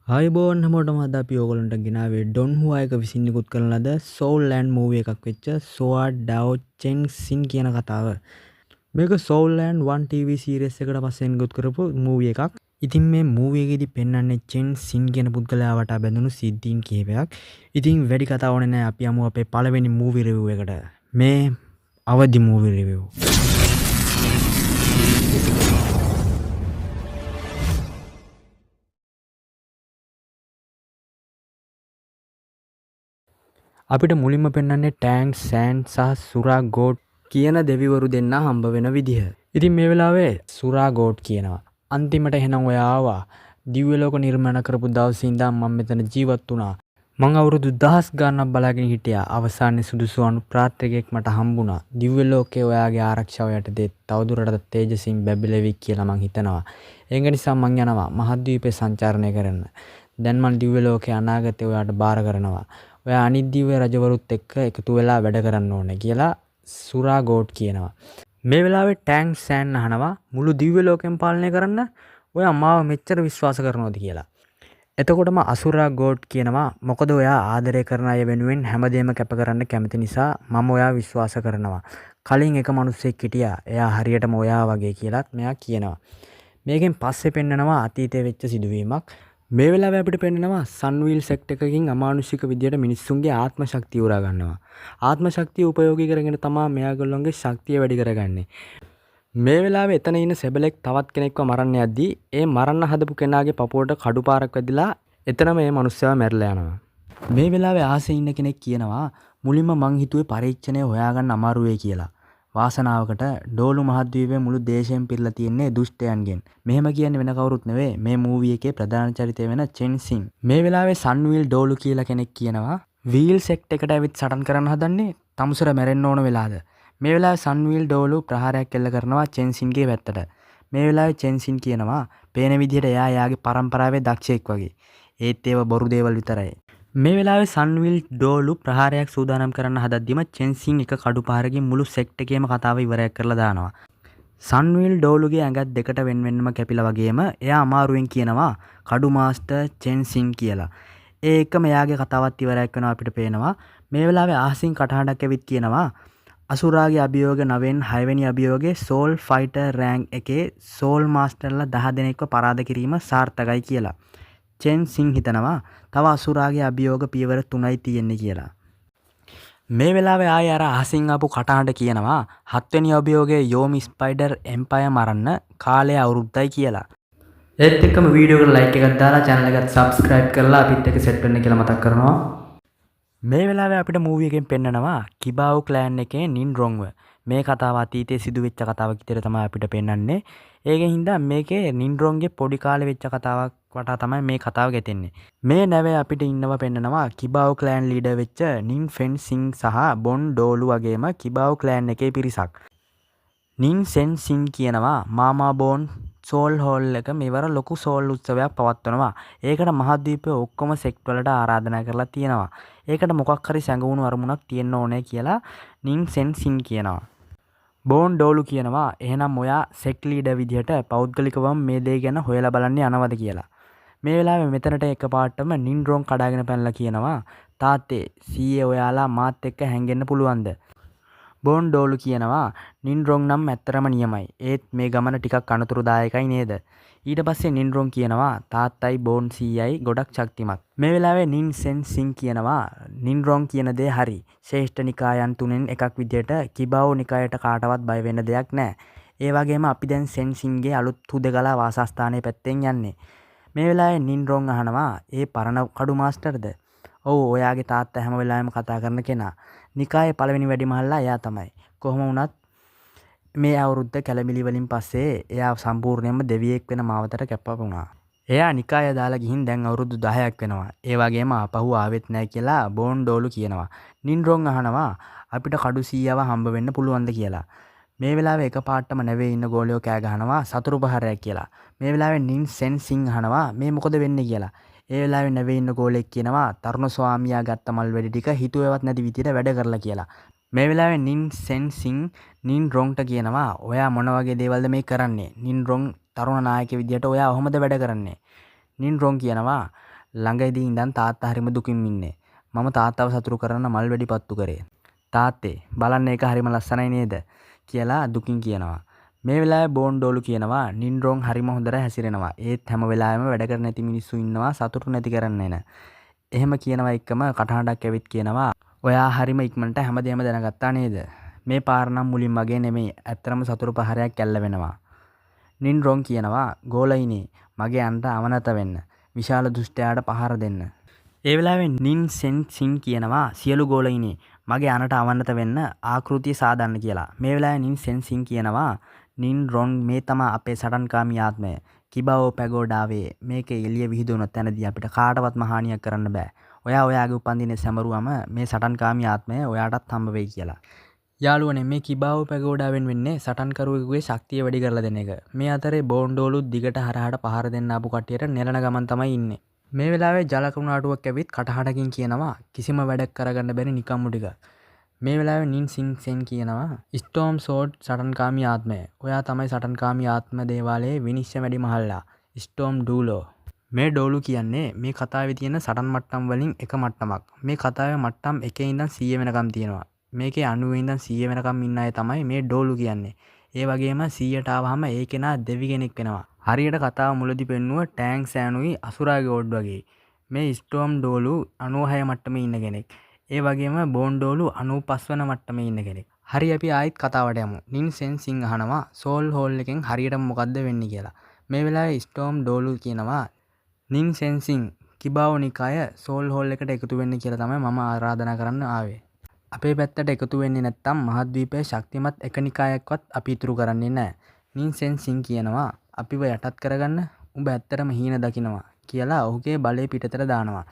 ආයුබෝවන් හැමෝටම අද අපි ඕගොල්ලන්ට ගෙනාවේ ඩොන් හුවායක විසින් නිකුත් කරන ලද සෝල් ලෑන්ඩ් මූවී එකක් වෙච්ච සෝආ ඩාව් චෙන් සින් කියන කතාව. මේක සෝල් ලෑන්ඩ් 1 TV සීරීස් එකට පස්සේ නිකුත් කරපු මූවී එකක්. ඉතින් මේ මූවී එකේදී පෙන්වන්නේ චෙන් සින් කියන පුද්ගලයා වටා බැඳුණු සිද්ධීන් කිහිපයක්. ඉතින් වැඩි කතා ඕනේ නැහැ. අපි යමු අපේ පළවෙනි මූවී රිවිව් එකට. මේ අවදි මූවී රිවිව්. අපිට මුලින්ම පෙන්වන්නේ ටෑන්ක් සෑන් සහ සුරා ගෝඩ් කියන දෙවිවරු දෙන්න හම්බ වෙන විදිහ. ඉතින් මේ වෙලාවේ සුරා ගෝඩ් කියනවා අන්තිමට එහෙනම් ඔයා ආවා. දිව්‍ය ලෝක නිර්මාණ කරපු දවසේ ඉඳන් මම මෙතන ජීවත් වුණා. මං අවුරුදු 1000 ගණනක් බලාගෙන හිටියා. අවසානයේ සුදුසු අනුප්‍රාර්ථකයෙක් මට හම්බුණා. දිව්‍ය ලෝකයේ ඔයාගේ ආරක්ෂාව යටතේ තවදුරටත් තේජසින් බැබලෙවි කියලා මං හිතනවා. ඒක නිසා මං යනවා මහද්වීපේ සංචාරණය කරන්න. දැන් මං දිව්‍ය ලෝකයේ අනාගතේ ඔයාට බාර කරනවා. ඔයා අනිත් දිව්‍ය රජවරුත් එක්ක එකතු වෙලා වැඩ කරන්න ඕනේ කියලා සුරා ගෝඩ් කියනවා. මේ වෙලාවේ ටෑන්ක් සෑන් අහනවා මුළු දිව්‍ය ලෝකෙම පාලනය කරන්න ඔයා මාව මෙච්චර විශ්වාස කරනවද කියලා. එතකොටම අසුරා ගෝඩ් කියනවා මොකද ඔයා ආදරය කරන අය වෙනුවෙන් හැමදේම කැප කරන්න කැමති නිසා මම ඔයා විශ්වාස කරනවා. කලින් එක මිනිස්සෙක් හිටියා. එයා හරියටම ඔයා වගේ කියලාත් මෙයා කියනවා. මේකෙන් පස්සේ පෙන්නනවා අතීතයේ වෙච්ච සිදුවීමක්. මේ වෙලාවේ අපිට පෙන්නනවා සන්වීල් සෙක්ට් එකකින් අමානුෂික විදියට මිනිස්සුන්ගේ ආත්ම ශක්තිය උරා ගන්නවා. ආත්ම ශක්තිය උපයෝගී කරගෙන තමයි මෙයාගොල්ලන්ගේ ශක්තිය වැඩි කරගන්නේ. මේ වෙලාවේ එතන ඉන්න සෙබලෙක් තවත් කෙනෙක්ව මරන්න යද්දී ඒ මරන්න හදපු කෙනාගේ පපුවට කඩුපාරක් වැදිලා එතනම මේ මිනිස්සයා මැරිලා යනවා. මේ වෙලාවේ ආසේ ඉන්න කෙනෙක් කියනවා මුලින්ම මං හිතුවේ පරීක්ෂණය හොයාගන්න අමාරු වෙයි කියලා. වාසනාවකට ඩෝලු මහද්වීපයේ මුළු දේශයෙන් පිරලා තියෙන්නේ දුෂ්ටයන්ගෙන්. මෙහෙම කියන්නේ වෙන කවුරුත් නෙවෙයි මේ මූවී එකේ ප්‍රධාන චරිතය වෙන චෙන් සින්. මේ වෙලාවේ සන්වීල් ඩෝලු කියලා කෙනෙක් කියනවා වීල් සෙක්ට් එකට ඇවිත් සටන් කරන්න හදන්නේ තමුසර මැරෙන්න ඕන වෙලාද. මේ වෙලාවේ සන්වීල් ඩෝලු ප්‍රහාරයක් එල්ල කරනවා චෙන් සින්ගේ පැත්තට. මේ වෙලාවේ චෙන් සින් කියනවා පේන විදිහට එයා යාගේ පරම්පරාවේ දක්ෂයෙක් වගේ. ඒත් ඒව බොරු දේවල් විතරයි. මේ වෙලාවේ සන්විල් ඩෝලු ප්‍රහාරයක් සූදානම් කරන්න හදද්දිම චෙන් සින් එක කඩුපාරකින් මුළු සෙක්ට් එකේම කතාව ඉවරයක් කරලා දානවා. සන්විල් ඩෝලුගේ ඇඟත් දෙකට වෙන්වෙන්නම කැපිලා වගේම එයා අමාරුවෙන් කියනවා කඩු මාස්ටර් චෙන් සින් කියලා. ඒකම එයාගේ කතාවත් ඉවරයක් වෙනවා අපිට පේනවා. මේ වෙලාවේ ආසින් කටහඬක් ඇවිත් කියනවා අසුරාගේ අභියෝග 9න් 6 වෙනි අභියෝගයේ සෝල් ෆයිටර් රෑන්ක් එකේ සෝල් මාස්ටර්ලා 10 දෙනෙක්ව පරාද කිරීම සාර්ථකයි කියලා. චෙන් සින් හිතනවා තව අසුරාගේ අභියෝග පියවර 3යි තියෙන්නේ කියලා. මේ වෙලාවේ ආයෙ අර අහසින් ආපු කටහඬ කියනවා 7 වෙනි අභියෝගයේ යෝමි ස්පයිඩර් එම්පයර් මරන්න කාලය අවුරුද්දයි කියලා. ඒත් එක්කම වීඩියෝ එකට ලයික් එකක් දාලා channel එකට subscribe කරලා අපිත් එක්ක set වෙන්න කියලා මතක් කරනවා. මේ වෙලාවේ අපිට මූවී එකෙන් පෙන්නනවා කිබාව් ක්ලෑන් එකේ නින්රොන්ව. මේ කතාව අතීතයේ සිදුවෙච්ච කතාවක් විදිහට තමයි අපිට පෙන්වන්නේ. ඒකෙන් හින්දා මේකේ නින්රොන්ගේ පොඩි කාලේ වෙච්ච කතාවක් වටා තමයි මේ කතාව ගෙතෙන්නේ. මේ නැවේ අපිට ඉන්නවා පෙන්නනවා කිබාව් ක්ලෑන් ලීඩර් වෙච්ච නින් ෆෙන් සින් සහ බොන් ඩෝලු වගේම කිබාව් ක්ලෑන් එකේ පිරිසක්. නින් සෙන් සින් කියනවා මාමා බෝන් සෝල් හෝල් එක මෙවර ලොකු සෝල් උත්සවයක් පවත්වනවා. ඒකට මහද්වීපයේ ඔක්කොම සෙක්ට් වලට ආරාධනා කරලා තියෙනවා. ඒකට මොකක් හරි සැඟවුණු අරමුණක් තියෙන්න ඕනේ කියලා නින් සෙන් සින් කියනවා. බෝන් ඩෝලු කියනවා එහෙනම් ඔයා සෙක්ට් ලීඩර් විදිහට පෞද්ගලිකවම මේ දේ ගැන හොයලා බලන්න යනවද කියලා. මේ වෙලාවේ මෙතනට එකපාරටම නින්රොන් කඩාගෙන පැනලා කියනවා තාත්තේ සීයේ ඔයාලා මාත් එක්ක හැංගෙන්න පුළුවන්ද? බෝන් ඩෝලු කියනවා නින්රොන් නම් ඇත්තරම නියමයි. ඒත් මේ ගමන ටිකක් අනතුරුදායකයි නේද? ඊට පස්සේ නින්රොන් කියනවා තාත්තයි බෝන් සීයයි ගොඩක් ශක්තිමත්. මේ වෙලාවේ නින් සෙන් සින් කියනවා නින්රොන් කියන දේ හරි. ශ්‍රේෂ්ඨ නිකායන් තුනෙන් එකක් විදිහට කිබාව් නිකායට කාටවත් බය වෙන්න දෙයක් නැහැ. ඒ වගේම අපි දැන් සෙන් සින්ගේ අලුත් හුදකලා වාසස්ථානයේ පැත්තෙන් යන්නේ. මේ වෙලාවේ නින්රොන් අහනවා ඒ පරණ කඩු මාස්ටර්ද? ඔව් ඔයාගේ තාත්තා හැම වෙලාවෙම කතා කරන කෙනා. නිකායේ පළවෙනි වැඩිමහල්ලා එයා තමයි. කොහොම වුණත් මේ අවුරුද්ද කැලමිලි වලින් පස්සේ එයා සම්පූර්ණයෙන්ම දෙවියෙක් වෙන මාවතට කැප්පා වුණා. එයා නිකාය දාලා ගිහින් දැන් අවුරුදු 10ක් වෙනවා. ඒ වගේම ආපහු ආවෙත් නැහැ කියලා බෝන් ඩෝලු කියනවා. නින්රොන් අහනවා අපිට කඩු 100ව හම්බ වෙන්න පුළුවන්ද කියලා. මේ වෙලාවේ එකපාරටම නැවේ ඉන්න ගෝලියෝ කෑ ගහනවා සතුරු පහරයක් කියලා. මේ වෙලාවේ නින් සෙන් සින් අහනවා මේ මොකද වෙන්නේ කියලා. ඒ වෙලාවේ නැවේ ඉන්න ගෝලෙක් කියනවා තරුණ ස්වාමියා ගත්ත මල් වැඩි ටික හිතුවේවත් නැති විදිහට වැඩ කරලා කියලා. මේ වෙලාවේ නින් සෙන් සින් නින්රොන්ට කියනවා ඔයා මොන වගේ දේවල්ද මේ කරන්නේ? නින්රොන් තරුණ නායකයෙක් විදිහට ඔයා කොහොමද වැඩ කරන්නේ? නින්රොන් කියනවා ළඟදී ඉඳන් තාත්තා හරිම දුකින් ඉන්නේ. මම තාත්තව සතුටු කරන්න මල් වැඩි පත්තු කරේ. තාත්තේ බලන්න ඒක හරිම ලස්සනයි නේද කියලා දුකින් කියනවා. මේ වෙලාවේ බෝන්ඩෝලු කියනවා නින්රොන් හරිම හොඳට හැසිරෙනවා. ඒත් හැම වෙලාවෙම වැඩ කරන නැති මිනිස්සු ඉන්නවා සතුටු නැති කරන්න එන. එහෙම කියනවා එක්කම කටහඬක් ඇවිත් කියනවා ඔයා හරිම ඉක්මනට හැමදේම දැනගත්තා නේද? මේ පාර නම් මුලින් වගේ නෙමෙයි. ඇත්තටම සතුරු පහරයක් කැල්ල වෙනවා. නින්රොන් කියනවා ගෝලයිනේ මගේ අන්ට අවනත වෙන්න. විශාල දුෂ්ටයාට පහර දෙන්න. ඒ වෙලාවේ නින් සෙන් සින් කියනවා සියලු ගෝලයිනේ මගේ අනට අවනත වෙන්න ආකෘතිය සාදන්න කියලා. මේ වෙලාවේ නින් සෙන් සින් කියනවා නින්රොන් මේ තමයි අපේ සටන්කාමී ආත්මය. කිබාවෝ පැගෝඩාවේ මේකේ එළිය විහිදුණු තැනදී අපිට කාටවත්ම හානියක් කරන්න බෑ. ඔයා ඔයාගේ උපන්දිනේ සැමරුවම මේ සටන්කාමී ආත්මය ඔයාටත් හම්බ වෙයි කියලා. යාළුවනේ මේ කිබාවෝ පැගෝඩාවෙන් වෙන්නේ සටන්කරුවෙකුගේ ශක්තිය වැඩි කරලා දෙන එක. මේ අතරේ බෝන්ඩෝලු දිගට හරහාට පහර දෙන්න ආපු කට්ටියට නෙරණ ගමන් තමයි ඉන්නේ. මේ වෙලාවේ ජලකුණාටුවක් ඇවිත් කටහඬකින් කියනවා කිසිම වැඩක් කරගන්න බැරි නිකම්මු ටික. මේ වෙලාවේ නින් සින් සෙන් කියනවා ස්ටෝම් සෝඩ් සටන්කාමී ආත්මය. ඔයා තමයි සටන්කාමී ආත්ම දේවාලයේ විනිශ්චය වැඩි මහල්ලා. ස්ටෝම් ඩූලෝ. මේ ඩෝලු කියන්නේ මේ කතාවේ තියෙන සටන් මට්ටම් වලින් එක මට්ටමක්. මේ කතාවේ මට්ටම් 1 ඉඳන් 100 වෙනකම් තියෙනවා. මේකේ 90 ඉඳන් 100 වෙනකම් ඉන්න අය තමයි මේ ඩෝලු කියන්නේ. ඒ වගේම 100ට ආවහම ඒ කෙනා දෙවි කෙනෙක් වෙනවා. හරියට කතාව මුලදී පෙන්නුව ටෑන්ක් සෑනුයි අසුරාගේ ඕඩ් වගේ. මේ ස්ටෝම් ඩෝලු 96 මට්ටමේ ඉන්න කෙනෙක්. ඒ වගේම බෝන්ඩෝලු 95 වන මට්ටමේ ඉන්න කෙනෙක්. හරි අපි ආයෙත් කතාවට යමු. නින් සෙන් සින් අහනවා සෝල් හෝල් එකෙන් හරියට මොකද්ද වෙන්නේ කියලා. මේ වෙලාවේ ස්ටෝම් ඩෝලු කියනවා නින් සෙන් සින් කිබාවෝ නිකාය සෝල් හෝල් එකට එකතු වෙන්න කියලා තමයි මම ආරාධනා කරන්න ආවේ. අපේ පැත්තට එකතු වෙන්නේ නැත්නම් මහද්වීපයේ ශක්තිමත් එක නිකායක්වත් අපි ඉතුරු කරන්නේ නැහැ. නින් සෙන් සින් කියනවා අපිව යටත් කරගන්න උඹ ඇත්තටම හීන දකින්නවා කියලා ඔහුගේ බලය පිටතට දානවා.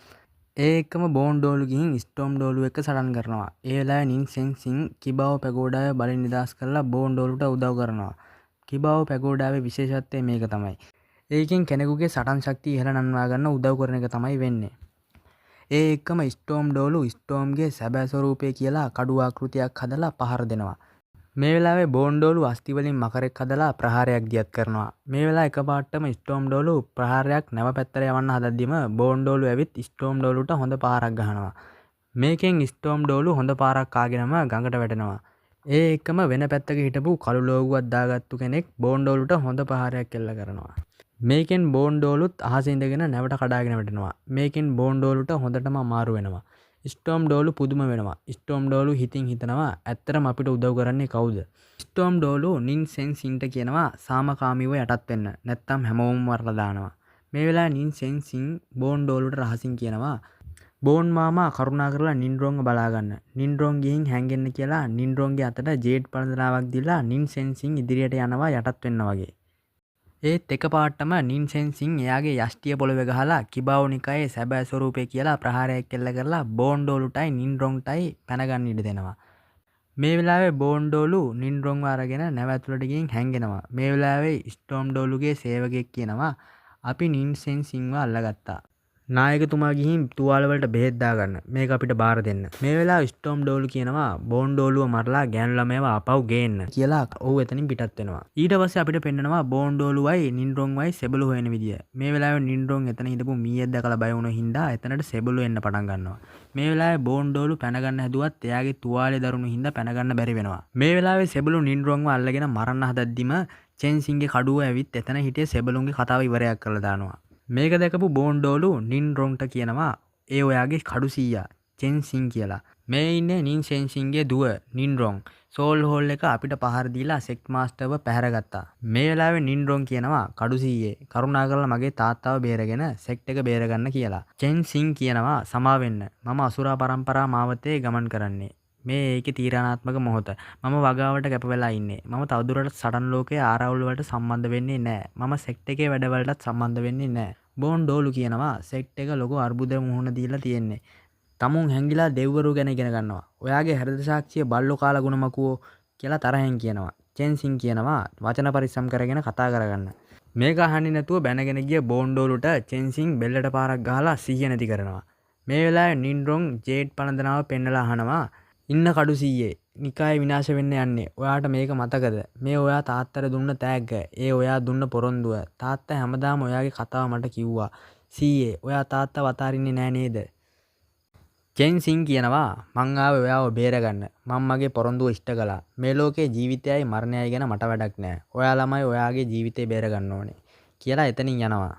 ඒ එක්කම බෝන්ඩෝලු ගිහින් ස්ටෝම් ඩෝලු එක්ක සටන් කරනවා. ඒ වෙලාවේ නින් සෙන් සින් කිබාවෝ පැගෝඩාවේ බලෙන් නිදහස් කරලා බෝන්ඩෝලුට උදව් කරනවා. කිබාවෝ පැගෝඩාවේ විශේෂත්වය මේක තමයි. ඒකෙන් කෙනෙකුගේ සටන් ශක්තිය ඉහළ නංවා ගන්න උදව් කරන එක තමයි වෙන්නේ. ඒ එක්කම ස්ටෝම් ඩෝලු ස්ටෝම්ගේ සැබෑ ස්වරූපය කියලා කඩු ආකෘතියක් හදලා පහර දෙනවා. මේ වෙලාවේ බෝන්ඩෝලු අස්ති වලින් මකරෙක් හදලා ප්‍රහාරයක් දියත් කරනවා. මේ වෙලාව එකපාරටම ස්ටෝම් ඩෝලු ප්‍රහාරයක් නැව පැත්තට යවන්න හදද්දිම බෝන්ඩෝලු ඇවිත් ස්ටෝම් ඩෝලුට හොඳ පාරක් ගහනවා. මේකෙන් ස්ටෝම් ඩෝලු හොඳ පාරක් කාගෙනම ගඟට වැටෙනවා. ඒ එක්කම වෙන පැත්තක හිටපු කළු ලෝගුවක් දාගත්තු කෙනෙක් බෝන්ඩෝලුට හොඳ පහරයක් එල්ල කරනවා. මේකෙන් බෝන්ඩෝලුත් අහසේ ඉඳගෙන නැවට කඩාගෙන වැටෙනවා. මේකෙන් බෝන්ඩෝලුට හොඳටම අමාරු වෙනවා. ස්ටෝම් ඩෝලු පුදුම වෙනවා. ස්ටෝම් ඩෝලු හිතින් හිතනවා ඇත්තටම අපිට උදව් කරන්නේ කවුද? ස්ටෝම් ඩෝලු නින් සෙන් සින්ට කියනවා සාමකාමීව යටත් වෙන්න. නැත්තම් හැමෝම මරලා දානවා. මේ වෙලාවේ නින් සෙන් සින් බෝන්ඩෝලුට රහසින් කියනවා බෝන් මාමා කරුණා කරලා නින්රොන්ව බලාගන්න. නින්රොන් ගිහින් හැංගෙන්න කියලා නින්රොන්ගේ අතට ජේඩ් පළඳනාවක් දීලා නින් සෙන් සින් ඉදිරියට යනවා යටත් වෙන්න වගේ. ඒත් එකපාරටම නින් සෙන් සින් එයාගේ යෂ්ටිය පොළවේ ගහලා කිබාවෝ නිකායේ සැබෑ ස්වරූපය කියලා ප්‍රහාරයක් එල්ල කරලා බෝන්ඩෝලුටයි නින්රොන්ටයි පැනගන්න ඉඩ දෙනවා. මේ වෙලාවේ බෝන්ඩෝලු නින්රොන්ව අරගෙන නැව ඇතුළට ගිහින් හැංගෙනවා. මේ වෙලාවේ ස්ටෝම් ඩෝලුගේ සේවකයෙක් කියනවා අපි නින් සෙන් සින්ව අල්ලගත්තා. නායකතුමා ගිහින් තුවාල වලට බෙහෙත් දාගන්න. මේක අපිට බාර දෙන්න. මේ වෙලාව ස්ටෝම් ඩෝලු කියනවා බෝන්ඩෝලුව මරලා ගෑනු ළමයව ආපහු ගේන්න කියලා ඔහු එතනින් පිටත් වෙනවා. ඊට පස්සේ අපිට පෙන්නනවා බෝන්ඩෝලුවයි නින්රොන්වයි සෙබළු හොයන විදිය. මේ වෙලාවේ නින්රොන් එතන හිටපු මීයක් දැකලා බය වුණ හින්දා එතනට සෙබළු එන්න පටන් ගන්නවා. මේ වෙලාවේ බෝන්ඩෝලු පැනගන්න හැදුවත් එයාගේ තුවාලේ දරුණු හින්දා පැනගන්න බැරි වෙනවා. මේ වෙලාවේ සෙබළු නින්රොන්ව අල්ලගෙන මරන්න හදද්දිම චෙන්සින්ගේ කඩුව ඇවිත් එතන හිටිය සෙබළුන්ගේ කතාව ඉවරයක් කරලා දානවා. මේක දැකපු බෝන්ඩෝලු නින්රොන්ට කියනවා ඒ ඔයාගේ කඩු සීයා චෙන්සින් කියලා. මේ ඉන්නේ නින් සෙන්සින්ගේ දුව නින්රොන්. සෝල් හෝල් එක අපිට පහර දීලා සෙක්ට් මාස්ටර්ව පැහැරගත්තා. මේ වෙලාවේ නින්රොන් කියනවා කඩු සීයේ කරුණාකරලා මගේ තාත්තව බේරගෙන සෙක්ට් එක බේරගන්න කියලා. චෙන්සින් කියනවා සමා වෙන්න. මම අසුරා පරම්පරා මාවතේ ගමන් කරන්නේ. මේ ඒකේ තීරණාත්මක මොහොත. මම වගාවට කැප වෙලා ඉන්නේ. මම තවදුරටත් සටන් ලෝකයේ ආරවුල් වලට සම්බන්ධ වෙන්නේ නැහැ. මම සෙක්ට් එකේ වැඩවලටත් සම්බන්ධ වෙන්නේ නැහැ. බෝන්ඩෝලු කියනවා සෙක්ට් එක ලොකු අර්බුද මුහුණ දීලා තියෙන්නේ. තමුන් හැංගිලා දෙව්වරු ගැන ඉගෙන ගන්නවා. ඔයාගේ හෘද සාක්ෂිය බල්ලෝ කාලා ගුණමකුවෝ කියලා තරහෙන් කියනවා. චෙන්සින් කියනවා වචන පරිස්සම් කරගෙන කතා කරගන්න. මේක අහන්නේ නැතුව බැනගෙන ගිය බෝන්ඩෝලුට චෙන්සින් බෙල්ලට පාරක් ගහලා සිහිය නැති කරනවා. මේ වෙලාවේ නින්රොන් ජේඩ් පළඳනාව පෙන්නලා අහනවා ඉන්න කඩු සීයේ නිකාය විනාශ වෙන්න යන්නේ. ඔයාට මේක මතකද? මේ ඔයා තාත්තට දුන්න තෑග්ග. ඒ ඔයා දුන්න පොරොන්දුව. තාත්තා හැමදාම ඔයාගේ කතාව මට කිව්වා. සීයේ ඔයා තාත්තව අතාරින්නේ නෑ නේද? චෙන්සින් කියනවා මං ආවේ ඔයාව බේරගන්න. මං මගේ පොරොන්දුව ඉෂ්ට කළා. මේ ලෝකේ ජීවිතයයි මරණයයි ගැන මට වැඩක් නෑ. ඔයා ළමයි ඔයාගේ ජීවිතේ බේරගන්න ඕනේ කියලා එතනින් යනවා.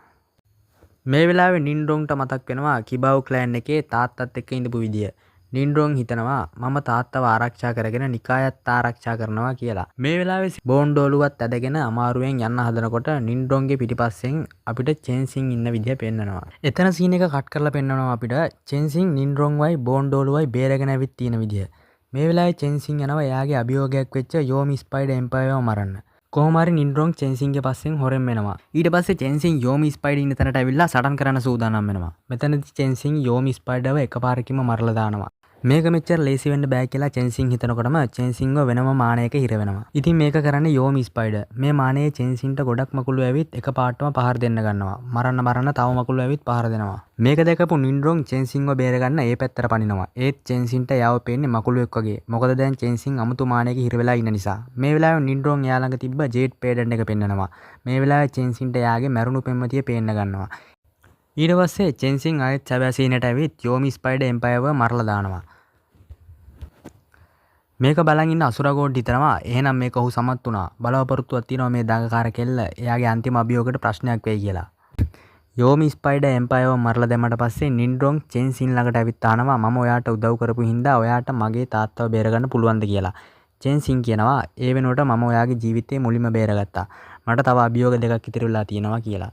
මේ වෙලාවේ නින්ඩොන්ට මතක් වෙනවා කිබව් ක්ලෑන් එකේ තාත්තත් එක්ක ඉඳපු විදිය. නින්ඩොන් හිතනවා මම තාත්තව ආරක්ෂා කරගෙන නිකායත් ආරක්ෂා කරනවා කියලා. මේ වෙලාවේ බෝන්ඩෝලුවත් ඇදගෙන අමාරුවෙන් යන්න හදනකොට නින්ඩොන්ගේ පිටිපස්සෙන් අපිට චෙන්සින් ඉන්න විදිය පෙන්නනවා. එතන සීන් එක කට් කරලා පෙන්නනවා අපිට චෙන්සින් නින්ඩොන්වයි බෝන්ඩෝලුවයි බේරගෙන ඇවිත් තියෙන විදිය. මේ වෙලාවේ චෙන්සින් යනවා එයාගේ අභියෝගයක් වෙච්ච යෝමි ස්පයිඩර් එම්පයර්ව මරන්න. කොහොම හරි නින්ඩොන් චෙන්සින්ගේ පස්සෙන් හොරෙන් වෙනවා. ඊට පස්සේ චෙන්සින් යෝමි ස්පයිඩර් ඉන්න තැනට ඇවිල්ලා සටන් කරන්න සූදානම් වෙනවා. මෙතනදී චෙන්සින් යෝමි ස්පයිඩර්ව එකපාරකින්ම මරලා දානවා. මේක මෙච්චර ලේසි වෙන්න බෑ කියලා චෙන්සින් හිතනකොටම චෙන්සින්ව වෙනම මානයක හිර වෙනවා. ඉතින් මේක කරන්නේ යෝමි ස්පයිඩර්. මේ මානයේ චෙන්සින්ට ගොඩක් මකුළු ඇවිත් එකපාරටම පහර දෙන්න ගන්නවා. මරන්න තව මකුළු ඇවිත් පහර දෙනවා. මේක දැකපු නින්ඩොන් චෙන්සින්ව බේරගන්න ඒ පැත්තට පනිනවා. ඒත් චෙන්සින්ට යාව පේන්නේ මකුළුවෙක් වගේ. මොකද දැන් චෙන්සින් අමුතු මානයක හිර වෙලා ඉන්න නිසා. මේ වෙලාවේ නින්ඩොන් යා ළඟ තිබ්බ ජේඩ් පේඩන් එක පෙන්නනවා. මේ වෙලාවේ චෙන්සින්ට යාගේ මැරුණු පෙම්වතිය පේන්න ගන්නවා. ඊට පස්සේ චෙන්සින් ආයෙත් සැබෑ සීනට ඇවිත් යෝමි ස්පයිඩර් එම්පයර්ව මරලා දානවා. මේක බලන් ඉන්න අසුරගෝඩ් හිතනවා එහෙනම් මේක ඔහු සමත් වුණා. බලවපොරොත්තුවක් තියෙනවා මේ දඟකාර කෙල්ල එයාගේ අන්තිම අභියෝගයට ප්‍රශ්නයක් වෙයි කියලා. යෝමි ස්පයිඩර් එම්පයර්ව මරලා දැම්මට පස්සේ නින්ඩොන් චෙන්සින් ළඟට ඇවිත් ආනවා මම ඔයාට උදව් කරපු හින්දා ඔයාට මගේ තාත්තව බේරගන්න පුළුවන්ද කියලා. චෙන්සින් කියනවා ඒ වෙනුවට මම ඔයාගේ ජීවිතේ මුලින්ම බේරගත්තා. මට තව අභියෝග දෙකක් ඉතිරි වෙලා තියෙනවා කියලා.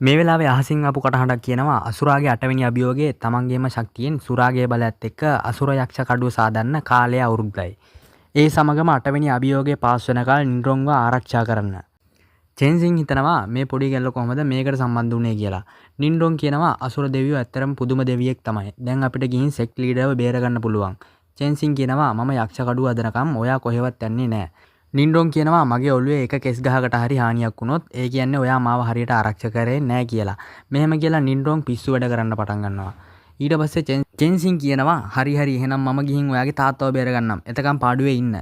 මේ වෙලාවේ අහසින් ආපු කටහඬක් කියනවා අසුරාගේ 8 වෙනි අභියෝගයේ තමන්ගේම ශක්තියෙන් සුරාගේ බලයත් එක්ක අසුර යක්ෂ කඩුව සාදන්න කාලය අවුරුද්දයි. ඒ සමගම 8 වෙනි අභියෝගයේ පාස් වෙනකල් නින්ඩොන්ව ආරක්ෂා කරන්න. චෙන්සින් හිතනවා මේ පොඩි ගැල්ල කොහොමද මේකට සම්බන්ධ වුනේ කියලා. නින්ඩොන් කියනවා අසුර දෙවියෝ ඇත්තරම පුදුම දෙවියෙක් තමයි. දැන් අපිට ගිහින් සෙක්ට් ලීඩර්ව බේරගන්න පුළුවන්. චෙන්සින් කියනවා මම යක්ෂ කඩුව අදනකම් ඔයා කොහෙවත් යන්නේ නැහැ. නින්ඩොන් කියනවා මගේ ඔළුවේ එක කෙස් ගහකට හරි හානියක් වුණොත් ඒ කියන්නේ ඔයා මාව හරියට ආරක්ෂා කරේ නැහැ කියලා. මෙහෙම කියලා නින්ඩොන් පිස්සු වැඩ කරන්න පටන් ගන්නවා. ඊට පස්සේ චෙන්සින් කියනවා හරි එහෙනම් මම ගිහින් ඔයාගේ තාත්තව බේරගන්නම්. එතකම් පාඩුවේ ඉන්න.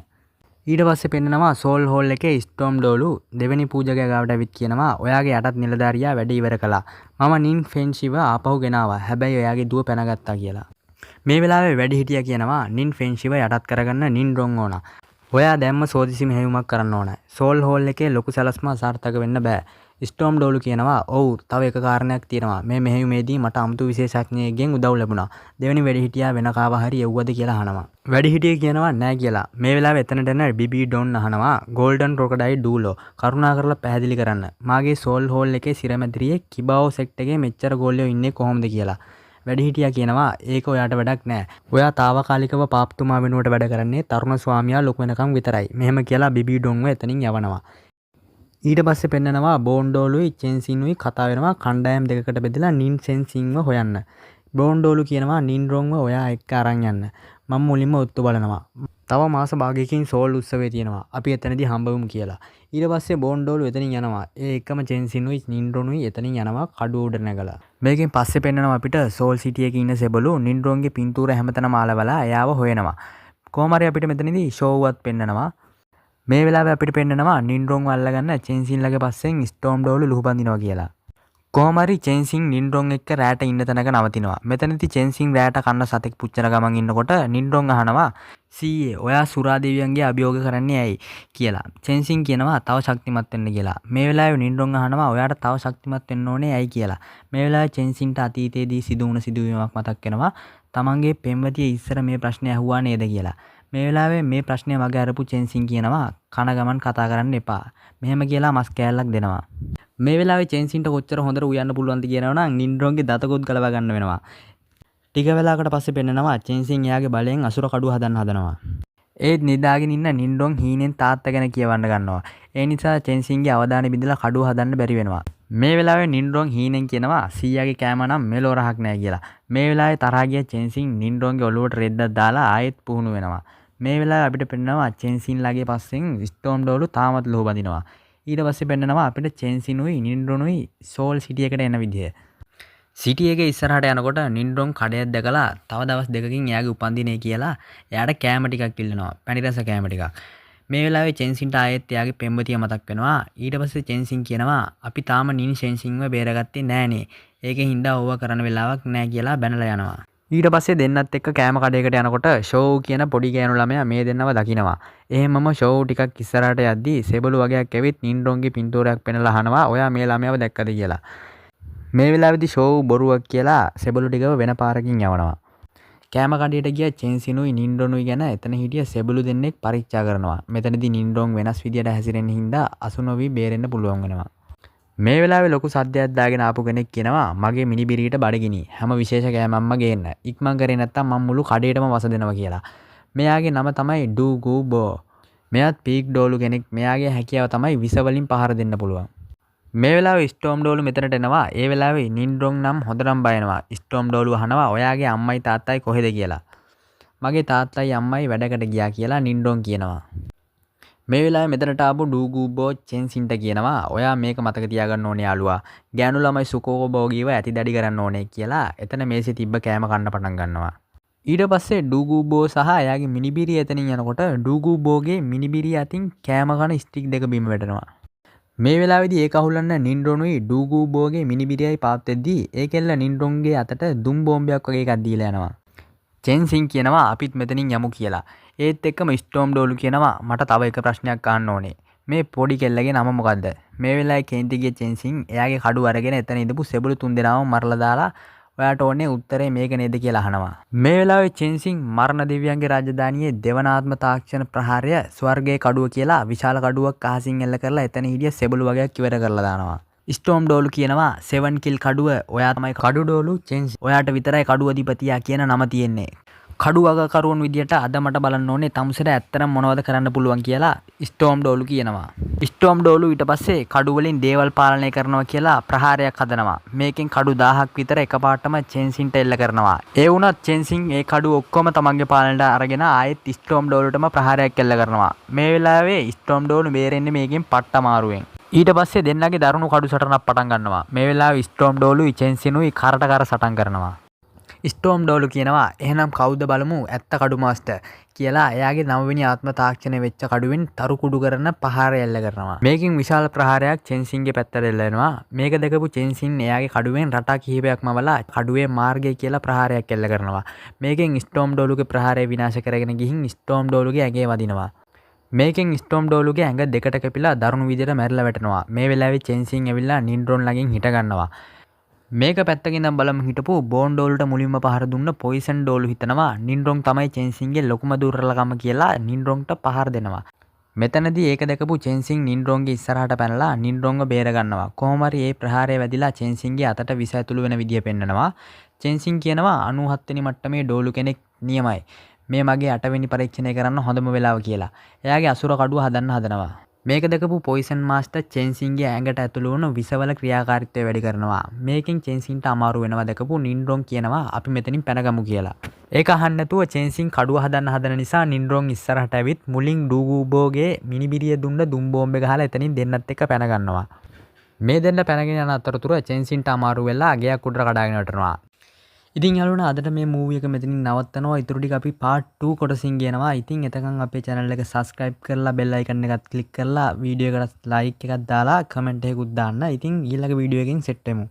ඊට පස්සේ පෙන්නනවා සෝල් හෝල් එකේ ස්ටෝම් ඩෝලු දෙවෙනි පූජකයා ගාවට ඇවිත් කියනවා ඔයාගේ යටත් නිලධාරියා වැඩ ඉවර කළා. මම නින් ෆෙන්ෂිව ආපහු ගෙනාවා. හැබැයි ඔයාගේ දුව පැනගත්තා කියලා. මේ වෙලාවේ වැඩිහිටියා කියනවා නින් ෆෙන්ෂිව යටත් කරගන්න නින්ඩොන් ඕන. ඔයා දැම්ම සෝදිසි මෙහෙයුමක් කරන්න ඕන. සෝල් හෝල් එකේ ලොකු සැලස්ම සාර්ථක වෙන්න බෑ. ස්ටෝම් ඩෝලු කියනවා ඔව් තව එක කාරණයක් තියෙනවා. මේ මෙහෙයුමේදී මට අමුතු විශේෂඥයෙක්ගෙන් උදව් ලැබුණා. දෙවෙනි වැඩිහිටියා වෙන කාව හරි එව්වද කියලා අහනවා. වැඩිහිටිය කියනවා නෑ කියලා. මේ වෙලාවේ එතනට එන බිබී ඩොන් අහනවා ගෝල්ඩන් ක්‍රොකොඩයිල් ඩූලෝ කරුණා කරලා පැහැදිලි කරන්න. මාගේ සෝල් හෝල් එකේ සිරමැදිරියේ කිබාවෝ සෙක්ට් එකේ මෙච්චර ගෝල්යෝ ඉන්නේ කොහොමද කියලා. වැඩිහිටියා කියනවා ඒක ඔයාට වැඩක් නෑ. ඔයා తాවකාලිකව පාප්තුමා වෙනුවට වැඩ කරන්නේ තරුණ ස්වාමියා ලොකු වෙනකම් විතරයි. මෙහෙම කියලා බිබී ඩොන්ව එතනින් යවනවා. ඊට පස්සේ පෙන්නනවා බෝන්ඩෝලුයි චෙන්සින්ුයි කතා වෙනවා කණ්ඩායම් දෙකකට බෙදලා නින් සෙන්සින්ව හොයන්න. බෝන්ඩෝලු කියනවා නින්ඩොන්ව ඔයා එක්ක අරන් යන්න. මම මුලින්ම ඔත්තු බලනවා. තව මාස භාගයකින් සෝල් උත්සවය තියෙනවා. අපි එතනදී හම්බෙමු කියලා. ඊට පස්සේ බෝන්ඩෝලු එතනින් යනවා. ඒ එකම චෙන්සින්ුයි නින්ඩොනුයි එතනින් යනවා කඩුව උඩ නැගලා. මේකෙන් පස්සේ පෙන්නනවා අපිට සෝල් සිටි එකේ ඉන්න සෙබළු නින්ඩොන්ගේ පින්තූර හැමතැනම අලවලා එයාව හොයනවා. කොහොම හරි අපිට මෙතනදී ෂෝවුවත් පෙන්නනවා. මේ වෙලාවේ අපිට පෙන්නනවා නින්ඩොන්ව අල්ලගන්න චෙන්සින්ලගේ පස්සෙන් ස්ටෝම් ඩෝලු ලුහුබඳිනවා කියලා. කොහොම හරි චෙන්සින් නින්ඩොන් එක්ක රෑට ඉන්න තැනක නවතිනවා. මෙතනදී චෙන්සින් රෑට කන්න සතෙක් පුච්චන ගමන් ඉන්නකොට නින්ඩොන් අහනවා සීයේ ඔයා සුරා දෙවියන්ගේ අභියෝග කරන්නේ ඇයි කියලා. චෙන්සින් කියනවා තව ශක්තිමත් වෙන්න කියලා. මේ වෙලාවේ නින්ඩොන් අහනවා ඔයාට තව ශක්තිමත් වෙන්න ඕනේ ඇයි කියලා. මේ වෙලාවේ චෙන්සින්ට අතීතයේදී සිදු වුණ සිදුවීමක් මතක් වෙනවා. තමන්ගේ පෙම්වතිය ඉස්සර මේ ප්‍රශ්නේ අහුවා නේද කියලා. මේ වෙලාවේ මේ ප්‍රශ්නේ වගේ අරපු චෙන්සින් කියනවා කන ගමන් කතා කරන්න එපා. මෙහෙම කියලා මස් කෑල්ලක් දෙනවා. මේ වෙලාවේ චෙන්සින්ට කොච්චර හොඳට උයන්න පුළුවන්ද කියනවනම් නින්ඩොන්ගේ දතකොත් ගලවා ගන්න වෙනවා. ටික වෙලාවකට පස්සේ පෙන්නනවා චෙන්සින් එයාගේ බලයෙන් අසුර කඩුව හදන්න හදනවා. ඒත් නිදාගෙන ඉන්න නින්ඩොන් හීනෙන් තාත්තා ගැන කියවන්න ගන්නවා. ඒ නිසා චෙන්සින්ගේ අවධානය බිඳලා කඩුව හදන්න බැරි වෙනවා. මේ වෙලාවේ නින්ඩොන් හීනෙන් කියනවා සීයාගේ කෑම නම් මෙලෝ රහක් නැහැ කියලා. මේ වෙලාවේ තරහා ගිය චෙන්සින් නින්ඩොන්ගේ ඔළුවට රෙද්දක් දාලා ආයෙත් පුහුණු වෙනවා. මේ වෙලාවේ අපිට පෙන්නනවා චෙන්සින්ලාගේ පස්සෙන් ස්ටෝම් ඩෝලු තාමත් ලුහු බඳිනවා. ඊට පස්සේ පෙන්නනවා අපිට චෙන්සිනුයි නින්ඩොනුයි සෝල් සිටි එකට එන විදිය. සිටි එකේ ඉස්සරහට යනකොට නින්ඩොන් කඩයක් දැකලා තව දවස් දෙකකින් එයාගේ උපන්දිනේ කියලා එයාට කෑම ටිකක් ඉල්ලනවා. පැණි රස කෑම ටිකක්. මේ වෙලාවේ චෙන්සින්ට ආයෙත් එයාගේ පෙම්වතිය මතක් වෙනවා. ඊට පස්සේ චෙන්සින් කියනවා අපි තාම නින් ෂෙන්සින්ව බේරගත්තේ නෑනේ. ඒකෙන් හින්දා ඕවා කරන්න වෙලාවක් නෑ කියලා බැනලා යනවා. ඊට පස්සේ දෙන්නත් එක්ක කෑම කඩේකට යනකොට ෂෝව් කියන පොඩි ගෑනු ළමයා මේ දෙන්නව දකිනවා. එහෙමම ෂෝව් ටිකක් ඉස්සරහට යද්දී සෙබළු වගේක් ඇවිත් නින්රොන්ගේ පින්තූරයක් පෙන්නලා අහනවා ඔයා මේ ළමයාව දැක්කද කියලා. මේ වෙලාවේදී ෂෝව් බොරුවක් කියලා සෙබළු ටිකව වෙන පාරකින් යවනවා. කෑම කඩේට ගිය චෙන්සිනුයි නින්රොනුයි ගැන එතන හිටිය සෙබළු දෙන්නෙක් පරීක්ෂා කරනවා. මෙතනදී නින්රොන් වෙනස් විදියට හැසිරෙන්න හින්දා අසු නොවි බේරෙන්න පුළුවන් වෙනවා. මේ වෙලාවේ ලොකු සද්දයක් දාගෙන ආපු කෙනෙක් කියනවා මගේ මිනිබිරියට බඩගිනි. හැම විශේෂ කෑමක්ම ගේන්න. ඉක්මන් කරේ නැත්තම් මම මුළු කඩේටම වස දෙනවා කියලා. මෙයාගේ නම තමයි ඩූගූ බෝ. මෙයාත් පීක් ඩෝලු කෙනෙක්. මෙයාගේ හැකියාව තමයි විස වලින් පහර දෙන්න පුළුවන්. මේ වෙලාවේ ස්ටෝම් ඩෝලු මෙතනට එනවා. ඒ වෙලාවේ නින්රොන් නම් හොඳටම බය වෙනවා. ස්ටෝම් ඩෝලු අහනවා ඔයාගේ අම්මයි තාත්තයි කොහෙද කියලා. මගේ තාත්තයි අම්මයි වැඩකට ගියා කියලා නින්රොන් කියනවා. මේ වෙලාවේ මෙතනට ආපු ඩූගූබෝ චෙන්සින්ට කියනවා ඔයා මේක මතක තියාගන්න ඕනේ යාළුවා. ගෑනු ළමයි සුකෝබෝගීව ඇති දැඩි කරන්න ඕනේ කියලා එතන මේසෙ තිබ්බ කෑම කන්න පටන් ගන්නවා. ඊට පස්සේ ඩූගූබෝ සහ එයාගේ මිනිබිරිය එතනින් යනකොට ඩූගූබෝගේ මිනිබිරිය අතින් කෑම කන ස්ටික් දෙක බිම වැටෙනවා. මේ වෙලාවේදී ඒක අහුලන්න නින්රොනුයි ඩූගූබෝගේ මිනිබිරියයි පාත් වෙද්දී ඒකෙල්ල නින්රොන්ගේ අතට දුම් බෝම්බයක් වගේ එකක් දීලා යනවා. චෙන්සින් කියනවා අපිත් මෙතනින් යමු කියලා. ඒත් එක්කම ස්ටෝම් ඩෝලු කියනවා මට තව එක ප්‍රශ්නයක් අහන්න ඕනේ. මේ පොඩි කෙල්ලගේ නම මොකද්ද? මේ වෙලාවේ කේන්ති ගිය චෙන්සින් එයාගේ කඩුව අරගෙන එතන ඉඳපු සෙබළු තුන්දෙනාම මරලා දාලා ඔයාට ඕනේ උත්තරේ මේක නේද කියලා අහනවා. මේ වෙලාවේ චෙන්සින් මරණ දෙවියන්ගේ රාජධානියේ දෙවනාත්ම තාක්ෂණ ප්‍රහාරය ස්වර්ගයේ කඩුව කියලා විශාල කඩුවක් අහසින් එල්ල කරලා එතන හිටිය සෙබළු වගේක් ඉවර කරලා දානවා. ස්ටෝම් ඩෝලු කියනවා 7 කිල් කඩුව ඔයා තමයි කඩු ඩෝලු චෙන්සි. ඔයාට විතරයි කඩුව අධිපතියා කියන නම තියෙන්නේ. කඩු වගකරුවන් විදියට අද මට බලන්න ඕනේ තමුසෙට ඇත්තටම මොනවද කරන්න පුළුවන් කියලා ස්ටෝම් ඩෝලු කියනවා. ස්ටෝම් ඩෝලු ඊට පස්සේ කඩු වලින් දේවල් පාලනය කරනවා කියලා ප්‍රහාරයක් හදනවා. මේකෙන් කඩු 1000ක් විතර එකපාරටම චෙන්සින්ට එල්ල කරනවා. ඒ වුණත් චෙන්සින් ඒ කඩු ඔක්කොම තමන්ගේ පාලනයට අරගෙන ආයෙත් ස්ටෝම් ඩෝලුටම ප්‍රහාරයක් එල්ල කරනවා. මේ වෙලාවේ ස්ටෝම් ඩෝලු බේරෙන්නේ මේකෙන් පට්ට මාරුවෙන්. ඊට පස්සේ දෙන්නගේ දරුණු කඩු සටනක් පටන් ගන්නවා. මේ වෙලාවේ ස්ටෝම් ඩෝලුයි චෙන්සිනුයි කරට කර සටන් කරනවා. ස්ටෝම් ඩෝලු කියනවා එහෙනම් කවුද බලමු ඇත්ත කඩු මාස්ටර් කියලා එයාගේ 9 වෙනි ආත්ම තාක්ෂණය වෙච්ච කඩුවෙන් තරු කුඩු කරන පහර එල්ල කරනවා. මේකෙන් විශාල ප්‍රහාරයක් චෙන්සින්ගේ පැත්තට එල්ල වෙනවා. මේක දැකපු චෙන්සින් එයාගේ කඩුවෙන් රටා කිහිපයක්ම වලා කඩුවේ මාර්ගය කියලා ප්‍රහාරයක් එල්ල කරනවා. මේකෙන් ස්ටෝම් ඩෝලුගේ ප්‍රහාරය විනාශ කරගෙන ගිහින් ස්ටෝම් ඩෝලුගේ ඇඟේ වදිනවා. මේකෙන් ස්ටෝම් ඩෝලුගේ ඇඟ දෙකට කැපිලා දරුණු විදියට මැරිලා වැටෙනවා. මේ වෙලාවේ චෙන්සින් ඇවිල්ලා නින්රොන් ළඟින් හිට ගන්නවා. මේක පැත්තකින් ඉඳන් බලමු හිටපු බෝන් ඩෝලුට මුලින්ම පහර දුන්න පොයිසන් ඩෝලු හිතනවා නින්රොන් තමයි චෙන්සින්ගේ ලොකුම දුර්වලකම කියලා නින්රොන්ට පහර දෙනවා. මෙතනදී ඒක දැකපු චෙන්සින් නින්රොන්ගේ ඉස්සරහට පැනලා නින්රොන්ව බේර ගන්නවා. කොහොම හරි මේ ප්‍රහාරය වැදිලා චෙන්සින්ගේ අතට විස ඇතුළු වෙන විදිය පෙන්නනවා. චෙන්සින් කියනවා 97 වෙනි මට්ටමේ ඩෝලු කෙනෙක් නියමයි. මේ මගේ 8 වෙනි පරීක්ෂණය කරන්න හොඳම වෙලාව කියලා. එයාගේ අසුර කඩුව හදන්න හදනවා. මේක දැකපු පොයිසන් මාස්ටර් චෙන්සින්ගේ ඇඟට ඇතුළු වුණු විසවල ක්‍රියාකාරීත්වය වැඩි කරනවා. මේකෙන් චෙන්සින්ට අමාරු වෙනවා දැකපු නින්රොන් කියනවා අපි මෙතනින් පැනගමු කියලා. ඒක අහන්න නැතුව චෙන්සින් කඩුව හදන්න හදන නිසා නින්රොන් ඉස්සරහට ඇවිත් මුලින් ඩූගූබෝගේ මිනිබිරිය දුන්න දුම් බෝම්බේ ගහලා එතනින් දෙන්නත් එක්ක පැන ගන්නවා. මේ දෙන්න පැනගෙන යන අතරතුර චෙන්සින්ට අමාරු වෙලා ගෙයක් උඩට කඩාගෙන වැටෙනවා. ඉතින් යාළුවනේ අදට මේ මූවි එක මෙතනින් නවත්තනවා. ඊටු ටික අපි part 2 කොටසින් ගෙනවා. ඉතින් එතකන් අපේ channel එක subscribe කරලා bell icon එකත් click කරලා වීඩියෝ එකට like එකක් දාලා comment එකකුත් දාන්න. ඉතින් ඊළඟ වීඩියෝ එකකින් set වෙමු.